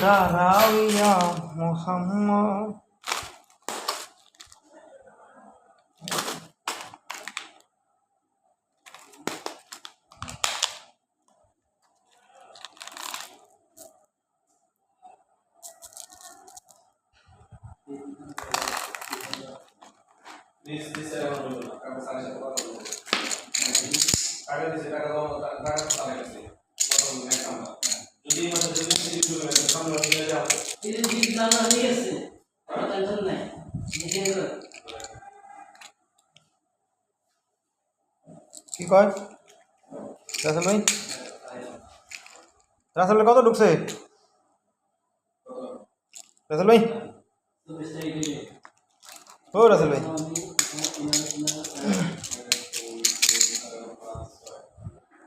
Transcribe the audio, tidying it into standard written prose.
দাঁড়াও ইয়া মুহাম্মদ। কি কয় রাসেল ভাই? রাসেলের কত ঢুকছে রাসেল ভাই? ও রাসেল ভাই